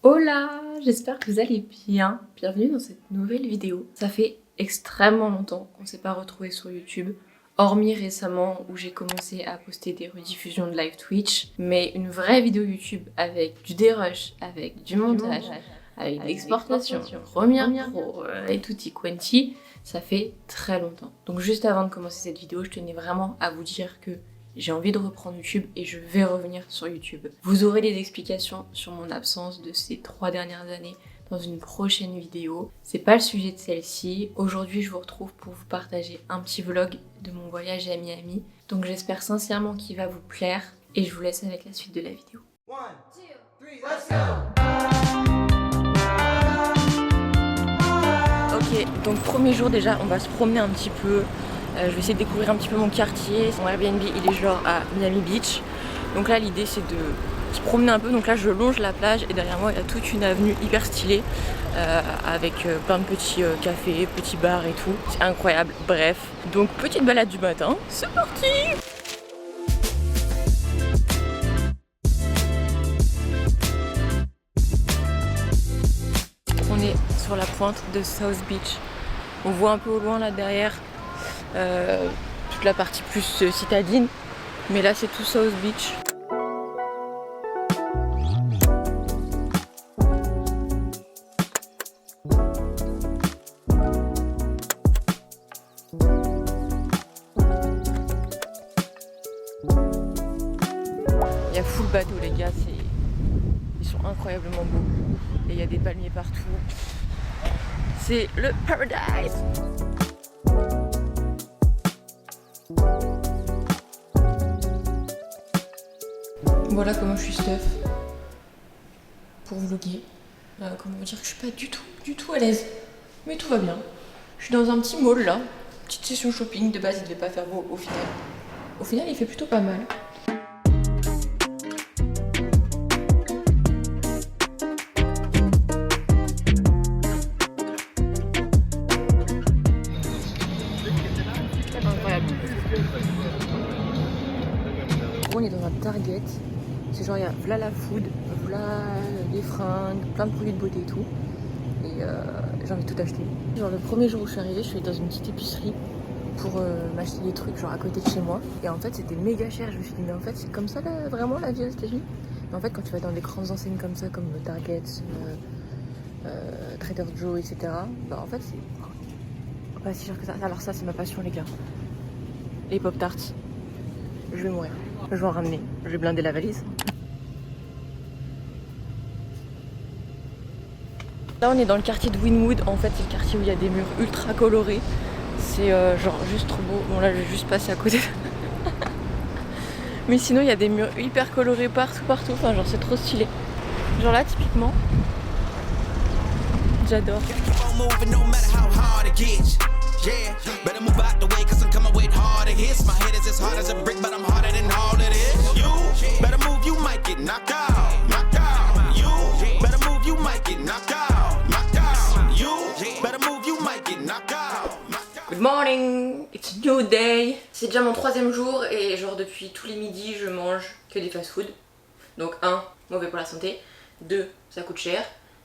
Hola, j'espère que vous allez bien. Bienvenue dans cette nouvelle vidéo. Ça fait extrêmement longtemps qu'on ne s'est pas retrouvés sur YouTube, hormis récemment où j'ai commencé à poster des rediffusions de live Twitch, mais une vraie vidéo YouTube avec du dérush, avec du montage, avec de l'exportation, Premiere Pro et tutti quanti, ça fait très longtemps. Donc juste avant de commencer cette vidéo, je tenais vraiment à vous dire que j'ai envie de reprendre YouTube et je vais revenir sur YouTube. Vous aurez des explications sur mon absence de ces 3 dernières années dans une prochaine vidéo. C'est pas le sujet de celle-ci. Aujourd'hui, je vous retrouve pour vous partager un petit vlog de mon voyage à Miami. Donc j'espère sincèrement qu'il va vous plaire et je vous laisse avec la suite de la vidéo. 1, 2, 3, let's go! Ok, donc premier jour déjà, on va se promener un petit peu. Je vais essayer de découvrir un petit peu mon quartier. Mon Airbnb, il est genre à Miami Beach. Donc là, l'idée, c'est de se promener un peu. Donc là, je longe la plage et derrière moi, il y a toute une avenue hyper stylée avec plein de petits cafés, petits bars et tout. C'est incroyable. Bref, donc petite balade du matin. C'est parti! On est sur la pointe de South Beach. On voit un peu au loin là derrière toute la partie plus citadine, mais là c'est tout South Beach. Il y a full bateau les gars, ils sont incroyablement beaux et il y a des palmiers partout. C'est le paradise. Voilà comment je suis stuff pour vlogger. Comment vous dire que je suis pas du tout à l'aise. Mais tout va bien. Je suis dans un petit mall là. Petite session shopping. De base il devait pas faire beau au final. Au final il fait plutôt pas mal. Incroyable. On est dans un Target. C'est genre il y a voilà la food, voilà les fringues, plein de produits de beauté et tout. Et j'ai envie de tout acheter. Genre le premier jour où je suis arrivée, je suis allée dans une petite épicerie pour m'acheter des trucs genre à côté de chez moi. Et en fait c'était méga cher. Je me suis dit mais en fait c'est comme ça là, vraiment la vie aux États-Unis. Mais en fait quand tu vas dans des grandes enseignes comme ça, comme Target, Trader Joe, etc. Bah en fait c'est pas si cher que ça. Alors ça c'est ma passion les gars. Les pop tarts. Je vais mourir. Je vais en ramener. Je vais blinder la valise. Là on est dans le quartier de Wynwood. En fait c'est le quartier où il y a des murs ultra colorés. C'est genre juste trop beau. Bon là je vais juste passer à côté. Mais sinon il y a des murs hyper colorés partout. Enfin genre c'est trop stylé. Genre là typiquement. J'adore. Good morning, it's a new day. C'est déjà mon 3e jour et genre depuis tous les midis je mange que des fast food. Donc 1, mauvais pour la santé. 2, ça coûte cher.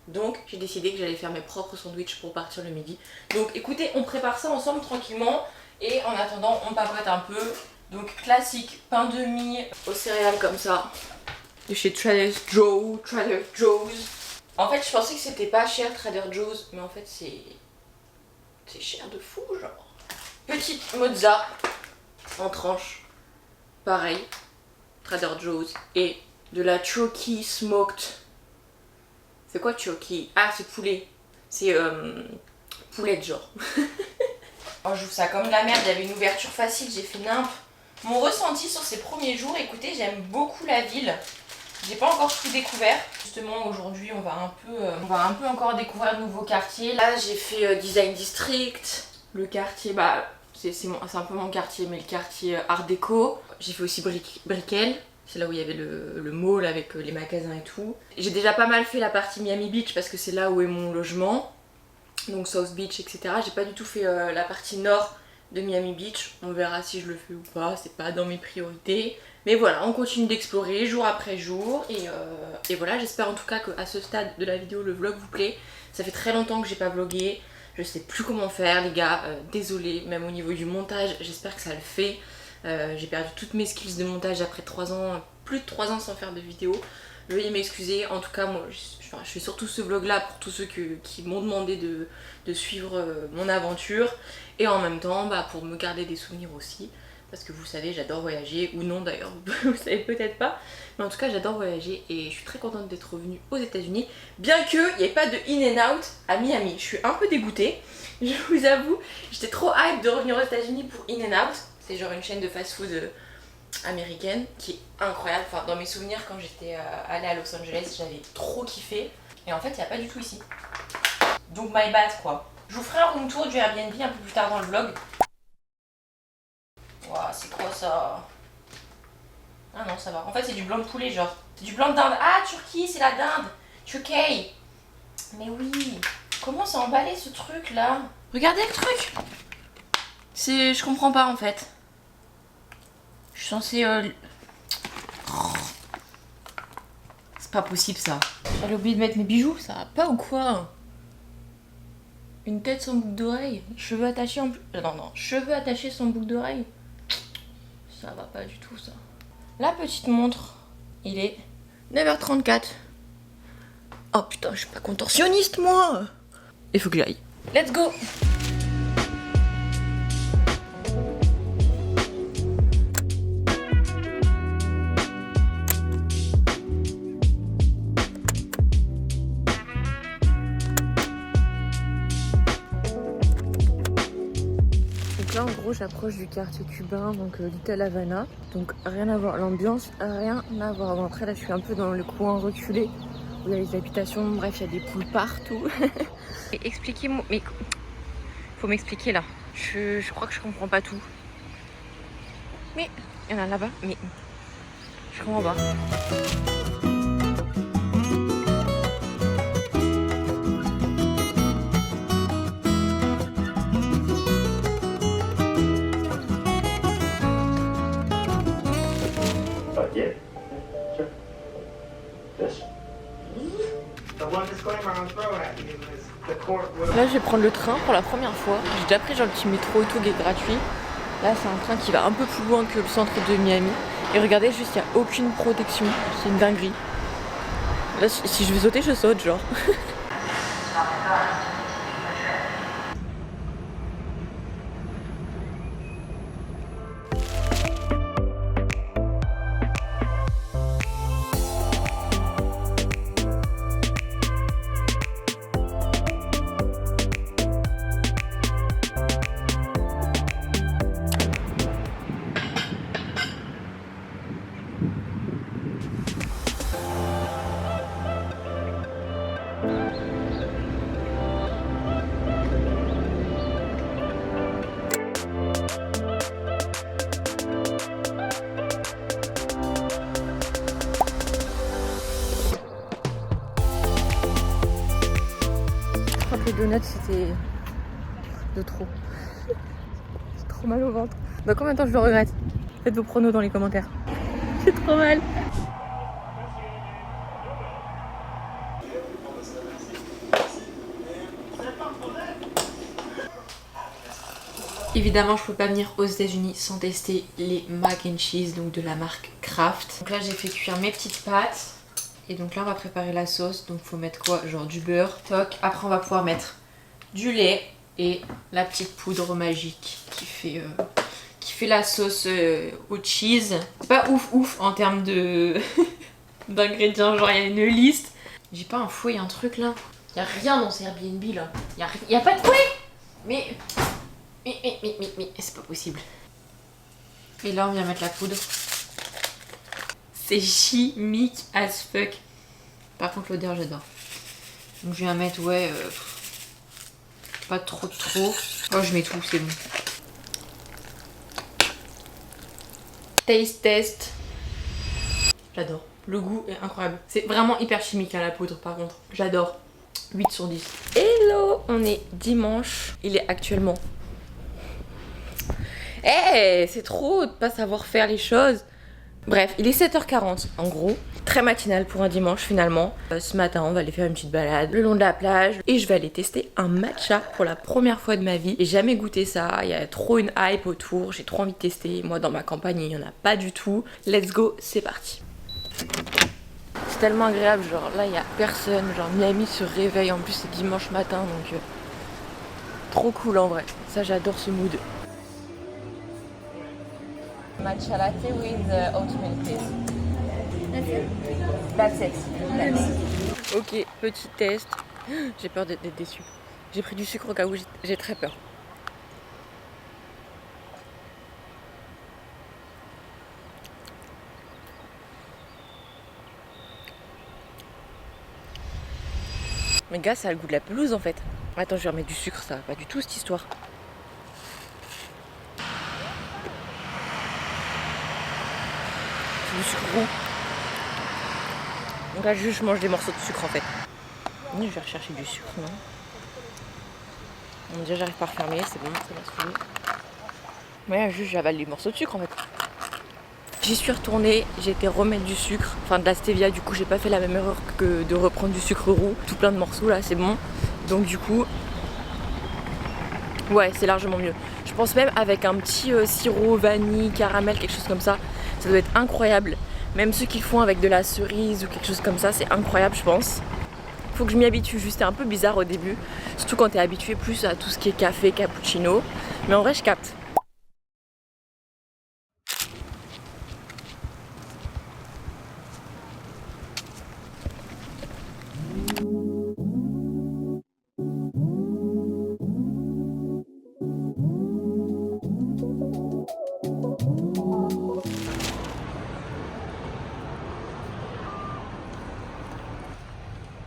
Donc j'ai décidé que j'allais faire mes propres sandwichs pour partir le midi. Donc écoutez, on prépare ça ensemble tranquillement. Et en attendant, on papote un peu. Donc classique, pain de mie aux céréales comme ça. De chez Trader Joe's. En fait je pensais que c'était pas cher Trader Joe's. Mais en fait c'est cher de fou genre. Petite mozza en tranche. Pareil, Trader Joe's. Et de la turkey smoked. C'est quoi turkey? Ah c'est poulet. C'est poulet de genre. Oh, je trouve ça comme de la merde, il y avait une ouverture facile, j'ai fait nimp. Mon ressenti sur ces premiers jours, écoutez, j'aime beaucoup la ville. J'ai pas encore tout découvert. Justement aujourd'hui on va un peu encore découvrir de nouveaux quartiers. Là j'ai fait Design District, le quartier, bah c'est un peu mon quartier, mais le quartier art déco. J'ai fait aussi Brickell. C'est là où il y avait le mall avec les magasins et tout. J'ai déjà pas mal fait la partie Miami Beach parce que c'est là où est mon logement. Donc South Beach, etc. J'ai pas du tout fait la partie nord de Miami Beach. On verra si je le fais ou pas, c'est pas dans mes priorités. Mais voilà, on continue d'explorer jour après jour. Et voilà, j'espère en tout cas qu'à ce stade de la vidéo, le vlog vous plaît. Ça fait très longtemps que j'ai pas vlogué. Je sais plus comment faire les gars, désolée, même au niveau du montage, j'espère que ça le fait. J'ai perdu toutes mes skills de montage après 3 ans, plus de 3 ans sans faire de vidéo. Veuillez m'excuser, en tout cas moi je fais surtout ce vlog là pour tous ceux qui m'ont demandé de suivre mon aventure. Et en même temps pour me garder des souvenirs aussi. Parce que vous savez, j'adore voyager, ou non d'ailleurs, vous savez peut-être pas. Mais en tout cas, j'adore voyager et je suis très contente d'être revenue aux États-Unis. Bien qu'il n'y ait pas de In-N-Out à Miami. Je suis un peu dégoûtée, je vous avoue. J'étais trop hype de revenir aux États-Unis pour In-N-Out. C'est genre une chaîne de fast-food américaine qui est incroyable. Enfin, dans mes souvenirs, quand j'étais allée à Los Angeles, j'avais trop kiffé. Et en fait, il n'y a pas du tout ici. Donc, my bad quoi. Je vous ferai un room tour du Airbnb un peu plus tard dans le vlog. Waouh, c'est quoi ça? Ah non, ça va. En fait, c'est du blanc de poulet, genre. C'est du blanc de dinde. Ah, Turquie, c'est la dinde. Turquie. Mais oui. Comment c'est emballé ce truc là? Regardez le truc. Je comprends pas en fait. Je suis censée. C'est pas possible ça. J'avais oublié de mettre mes bijoux, ça va pas ou quoi? Une tête sans boucle d'oreille. Cheveux attachés en. Non, cheveux attachés sans boucle d'oreille. Ça va pas du tout ça. La petite montre, il est 9h34. Oh putain, je suis pas contorsionniste moi. Il faut que j'aille. Let's go. Donc là en gros j'approche du quartier cubain, donc Little Havana. Donc rien à voir, l'ambiance rien à voir. Bon, après là je suis un peu dans le coin reculé où il y a les habitations, bref il y a des poules partout. Expliquez-moi, mais faut m'expliquer là. Je crois que je comprends pas tout. Mais il y en a là-bas, mais je comprends pas. Yeah, sure. This. The one disclaimer I'm throwing at you is the court will. Là je vais prendre le train pour la première fois. J'ai déjà pris genre le petit métro et tout qui est gratuit. Là c'est un train qui va un peu plus loin que le centre de Miami. Et regardez juste il n'y a aucune protection. C'est une dinguerie. Là si je veux sauter je saute genre. Les donuts c'était de trop. J'ai trop mal au ventre. Dans combien de temps je le regrette? Faites vos pronos dans les commentaires. J'ai trop mal. Évidemment, je peux pas venir aux États-Unis sans tester les mac and cheese, donc de la marque Kraft. Donc là, j'ai fait cuire mes petites pâtes. Et donc là, on va préparer la sauce. Donc, faut mettre quoi? Genre du beurre, toc. Après, on va pouvoir mettre du lait et la petite poudre magique qui fait la sauce au cheese. C'est pas ouf en termes de d'ingrédients. Genre, il y a une liste. J'ai pas un fouet, un truc là. Il y a rien dans ces Airbnb là. Il y a pas de fouet. Mais c'est pas possible. Et là on vient mettre la poudre. C'est chimique as fuck. Par contre l'odeur j'adore. Donc je viens mettre pas trop. Oh je mets tout, c'est bon. Taste test. J'adore. Le goût est incroyable. C'est vraiment hyper chimique la poudre par contre. J'adore. 8 sur 10. Hello, on est dimanche. Il est actuellement Eh, c'est trop de pas savoir faire les choses. Bref, il est 7h40 en gros. Très matinal pour un dimanche finalement. Ce matin, on va aller faire une petite balade le long de la plage. Et je vais aller tester un matcha pour la première fois de ma vie. J'ai jamais goûté ça, il y a trop une hype autour. J'ai trop envie de tester. Moi, dans ma campagne, il n'y en a pas du tout. Let's go, c'est parti. C'est tellement agréable, genre là, il n'y a personne. Genre Miami se réveille. En plus, c'est dimanche matin, donc trop cool en vrai. Ça, j'adore ce mood. Matcha latte with oat milk, please. That's it. Thanks. Ok, petit test. J'ai peur d'être déçue. J'ai pris du sucre au cas où, j'ai très peur. Mais gars, ça a le goût de la pelouse en fait. Attends, je vais remettre du sucre, ça va pas du tout cette histoire. Du sucre roux. Donc là juste je mange des morceaux de sucre en fait. Je vais rechercher du sucre, non? Bon, déjà j'arrive pas à refermer, c'est bon, ça va se faire. Ouais, juste j'avale les morceaux de sucre en fait. J'y suis retournée, j'ai été remettre du sucre, enfin de la stevia, du coup j'ai pas fait la même erreur que de reprendre du sucre roux. Tout plein de morceaux là, c'est bon. Donc du coup, ouais, c'est largement mieux. Je pense même avec un petit sirop, vanille, caramel, quelque chose comme ça doit être incroyable. Même ceux qui font avec de la cerise ou quelque chose comme ça, c'est incroyable je pense. Faut que je m'y habitue, juste c'est un peu bizarre au début. Surtout quand t'es habitué plus à tout ce qui est café, cappuccino. Mais en vrai je capte.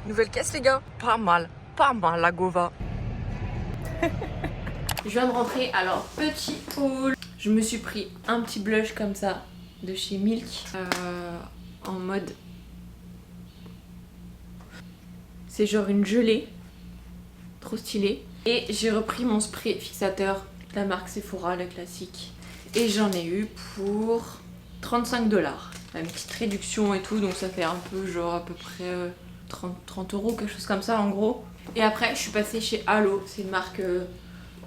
Nouvelle caisse les gars. Pas mal la gova. Je viens de rentrer, alors petit haul. Je me suis pris un petit blush comme ça de chez Milk en mode, c'est genre une gelée, trop stylé. Et j'ai repris mon spray fixateur de la marque Sephora, le classique, et j'en ai eu pour 35 $. Une petite réduction et tout, donc ça fait un peu genre à peu près 30 €, quelque chose comme ça en gros. Et après je suis passée chez Alo, c'est une marque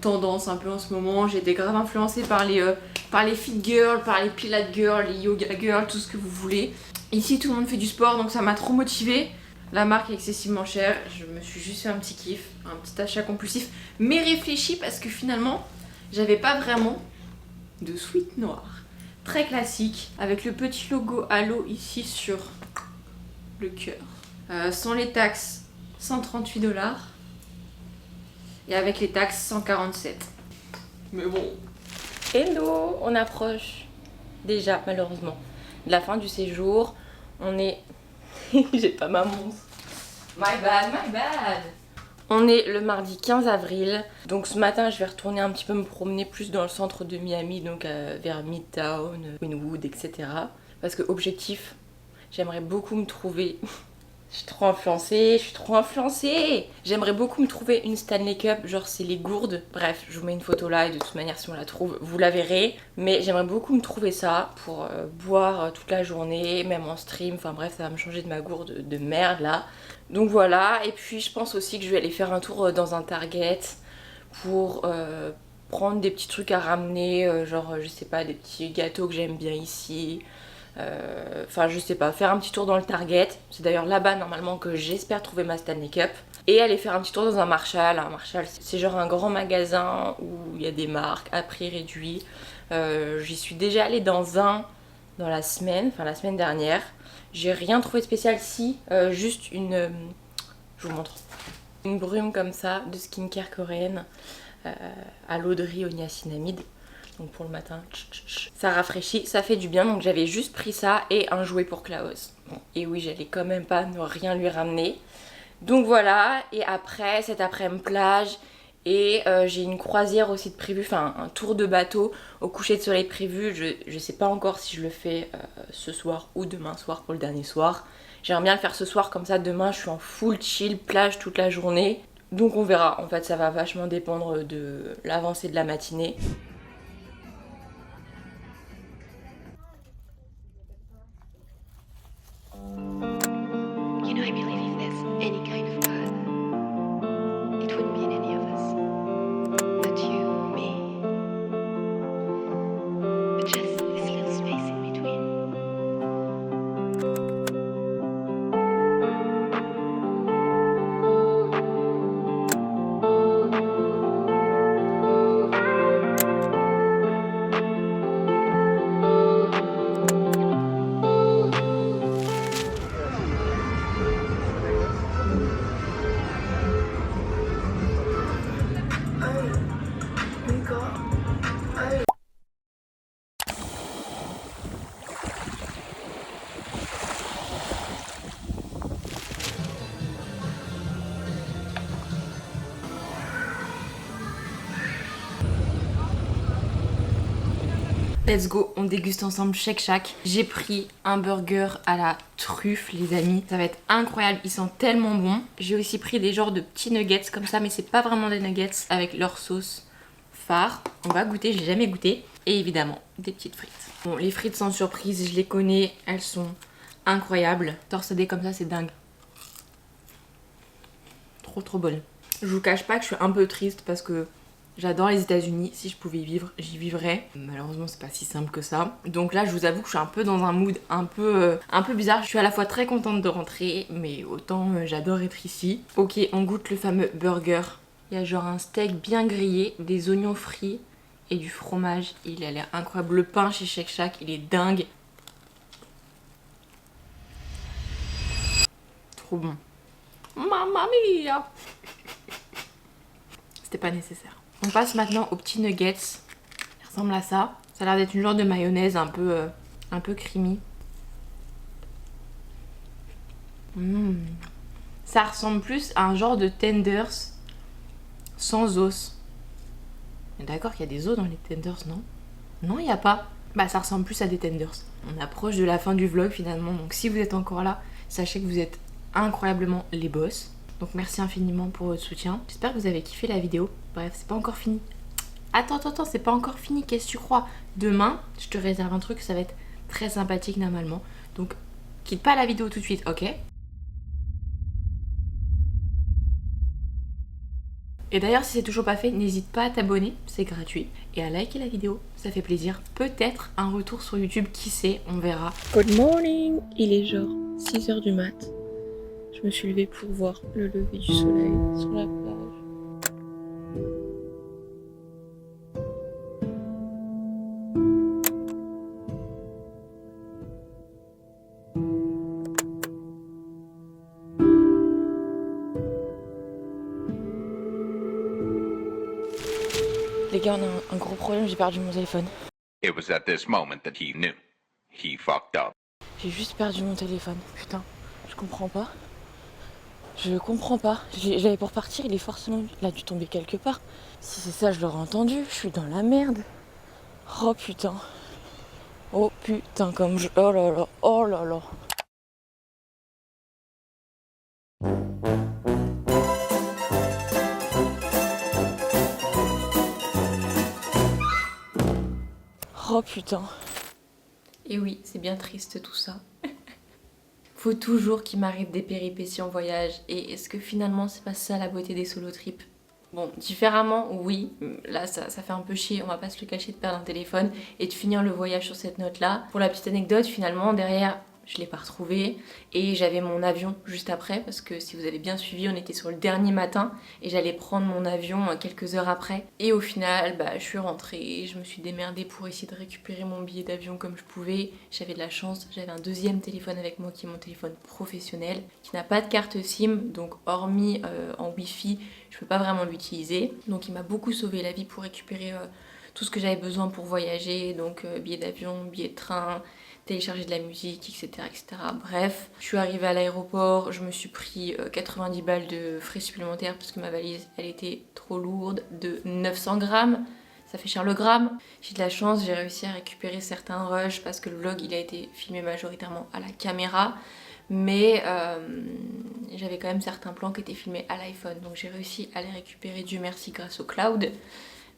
tendance un peu en ce moment. J'ai été grave influencée par les fit girls, par les pilates girls, les yoga girls, tout ce que vous voulez. Ici tout le monde fait du sport, donc ça m'a trop motivée. La marque est excessivement chère, je me suis juste fait un petit kiff, un petit achat compulsif, mais réfléchi parce que finalement j'avais pas vraiment de sweat noir. Très classique, avec le petit logo Alo ici sur le cœur. Sans les taxes, 138 $. Et avec les taxes, 147. Mais bon. Hello, on approche déjà malheureusement de la fin du séjour. On est... J'ai pas ma montre. My bad. On est le mardi 15 avril. Donc ce matin, je vais retourner un petit peu me promener plus dans le centre de Miami, donc vers Midtown, Wynwood, etc. Parce que objectif, j'aimerais beaucoup me trouver... Je suis trop influencée. J'aimerais beaucoup me trouver une Stanley Cup, genre c'est les gourdes. Bref, je vous mets une photo là et de toute manière si on la trouve, vous la verrez. Mais j'aimerais beaucoup me trouver ça pour boire toute la journée, même en stream. Enfin bref, ça va me changer de ma gourde de merde là. Donc voilà, et puis je pense aussi que je vais aller faire un tour dans un Target pour prendre des petits trucs à ramener, genre je sais pas, des petits gâteaux que j'aime bien ici. Enfin je sais pas, faire un petit tour dans le Target. C'est d'ailleurs là-bas normalement que j'espère trouver ma Stanley Cup. Et aller faire un petit tour dans un Marshall. Un Marshall c'est genre un grand magasin où il y a des marques à prix réduit. J'y suis déjà allée dans la semaine dernière. J'ai rien trouvé de spécial si, juste une... je vous montre. Une brume comme ça de skincare coréenne à l'eau de riz au niacinamide. Donc pour le matin, ça rafraîchit, ça fait du bien. Donc j'avais juste pris ça et un jouet pour Klaus. Bon, et oui, j'allais quand même pas ne rien lui ramener. Donc voilà, et après, cet après-midi plage. Et j'ai une croisière aussi de prévu, enfin un tour de bateau au coucher de soleil prévu. Je sais pas encore si je le fais ce soir ou demain soir pour le dernier soir. J'aimerais bien le faire ce soir, comme ça demain je suis en full chill, plage toute la journée. Donc on verra, en fait ça va vachement dépendre de l'avancée de la matinée. know, I believe if there's any kind of God, it wouldn't be in any of us. Not you, me, but just this little space in between. Let's go, on déguste ensemble Shake Shack. J'ai pris un burger à la truffe les amis. Ça va être incroyable, ils sont tellement bons. J'ai aussi pris des genres de petits nuggets comme ça, mais c'est pas vraiment des nuggets, avec leur sauce phare. On va goûter, j'ai jamais goûté. Et évidemment, des petites frites. Bon, les frites sans surprise, je les connais, elles sont incroyables. Torsadées comme ça, c'est dingue. Trop bonne. Je vous cache pas que je suis un peu triste parce que j'adore les États-Unis, si je pouvais y vivre, j'y vivrais. Malheureusement, c'est pas si simple que ça. Donc là, je vous avoue que je suis un peu dans un mood un peu bizarre. Je suis à la fois très contente de rentrer, mais autant j'adore être ici. Ok, on goûte le fameux burger. Il y a genre un steak bien grillé, des oignons frits et du fromage. Il a l'air incroyable. Le pain chez Shake Shack, il est dingue. Trop bon. Mamma mia! C'était pas nécessaire. On passe maintenant aux petits nuggets. Ils ressemblent à ça. Ça a l'air d'être une genre de mayonnaise un peu creamy. Ça ressemble plus à un genre de tenders sans os. D'accord qu'il y a des os dans les tenders, non? Non, il n'y a pas. Bah ça ressemble plus à des tenders. On approche de la fin du vlog finalement. Donc si vous êtes encore là, sachez que vous êtes incroyablement les boss. Donc merci infiniment pour votre soutien. J'espère que vous avez kiffé la vidéo. Bref, c'est pas encore fini. Attends, c'est pas encore fini. Qu'est-ce que tu crois? Demain, je te réserve un truc, ça va être très sympathique normalement. Donc, quitte pas la vidéo tout de suite, ok? Et d'ailleurs, si c'est toujours pas fait, n'hésite pas à t'abonner, c'est gratuit. Et à liker la vidéo, ça fait plaisir. Peut-être un retour sur YouTube, qui sait, on verra. Good morning! Il est genre 6h du mat'. Je me suis levée pour voir le lever du soleil sur la plage. Les gars, on a un gros problème, j'ai perdu mon téléphone. It was at this moment that he knew. He fucked up. J'ai juste perdu mon téléphone. Putain, je comprends pas. Je comprends pas. J'avais pour partir, il est forcément... Il a dû tomber quelque part. Si c'est ça, je l'aurais entendu. Je suis dans la merde. Oh putain. Oh putain, comme je... Oh là là. Oh là là. Oh putain. Et oui, c'est bien triste tout ça. Faut toujours qu'il m'arrive des péripéties en voyage. Et est-ce que finalement c'est pas ça la beauté des solo trips? Bon, différemment, oui. Là, ça fait un peu chier, on va pas se le cacher, de perdre un téléphone et de finir le voyage sur cette note-là. Pour la petite anecdote, finalement, derrière, je l'ai pas retrouvé. Et j'avais mon avion juste après, parce que si vous avez bien suivi, on était sur le dernier matin. Et j'allais prendre mon avion quelques heures après. Et au final, bah, je suis rentrée, je me suis démerdée pour essayer de récupérer mon billet d'avion comme je pouvais. J'avais de la chance, j'avais un deuxième téléphone avec moi qui est mon téléphone professionnel, qui n'a pas de carte SIM, donc hormis en Wi-Fi, je peux pas vraiment l'utiliser. Donc il m'a beaucoup sauvé la vie pour récupérer tout ce que j'avais besoin pour voyager, donc billets d'avion, billets de train, télécharger de la musique, etc., etc. Bref, je suis arrivée à l'aéroport, je me suis pris 90 balles de frais supplémentaires parce que ma valise, elle était trop lourde, de 900 grammes. Ça fait cher le gramme. J'ai de la chance, j'ai réussi à récupérer certains rushs parce que le vlog, il a été filmé majoritairement à la caméra. Mais j'avais quand même certains plans qui étaient filmés à l'iPhone. Donc j'ai réussi à les récupérer, Dieu merci, grâce au cloud.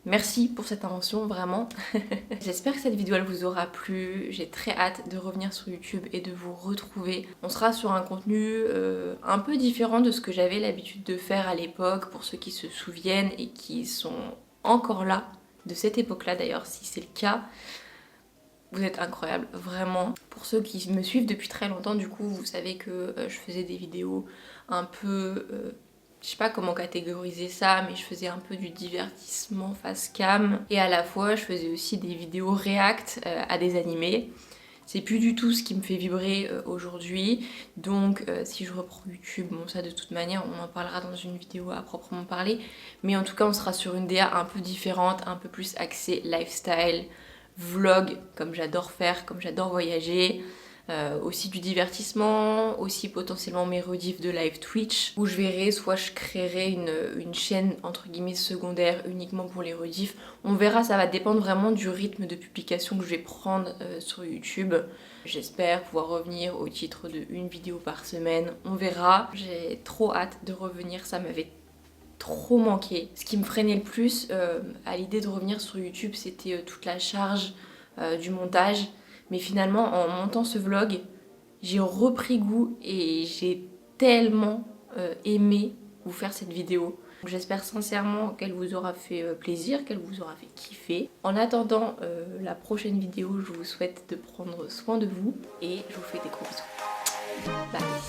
Merci pour cette invention, vraiment. J'espère que cette vidéo elle vous aura plu. J'ai très hâte de revenir sur YouTube et de vous retrouver. On sera sur un contenu un peu différent de ce que j'avais l'habitude de faire à l'époque, pour ceux qui se souviennent et qui sont encore là, de cette époque-là d'ailleurs, si c'est le cas. Vous êtes incroyables, vraiment. Pour ceux qui me suivent depuis très longtemps, du coup, vous savez que je faisais des vidéos un peu... je sais pas comment catégoriser ça, mais je faisais un peu du divertissement face cam. Et à la fois, je faisais aussi des vidéos react à des animés. C'est plus du tout ce qui me fait vibrer aujourd'hui. Donc si je reprends YouTube, bon ça de toute manière, on en parlera dans une vidéo à proprement parler. Mais en tout cas, on sera sur une DA un peu différente, un peu plus axée lifestyle, vlog, comme j'adore faire, comme j'adore voyager. Aussi du divertissement, aussi potentiellement mes rediffs de live Twitch, où je verrai, soit je créerai une chaîne entre guillemets secondaire uniquement pour les rediffs. On verra, ça va dépendre vraiment du rythme de publication que je vais prendre sur YouTube. J'espère pouvoir revenir au titre de une vidéo par semaine, on verra. J'ai trop hâte de revenir, ça m'avait trop manqué. Ce qui me freinait le plus à l'idée de revenir sur YouTube, c'était toute la charge du montage. Mais finalement, en montant ce vlog, j'ai repris goût et j'ai tellement aimé vous faire cette vidéo. J'espère sincèrement qu'elle vous aura fait plaisir, qu'elle vous aura fait kiffer. En attendant la prochaine vidéo, je vous souhaite de prendre soin de vous et je vous fais des gros bisous. Bye.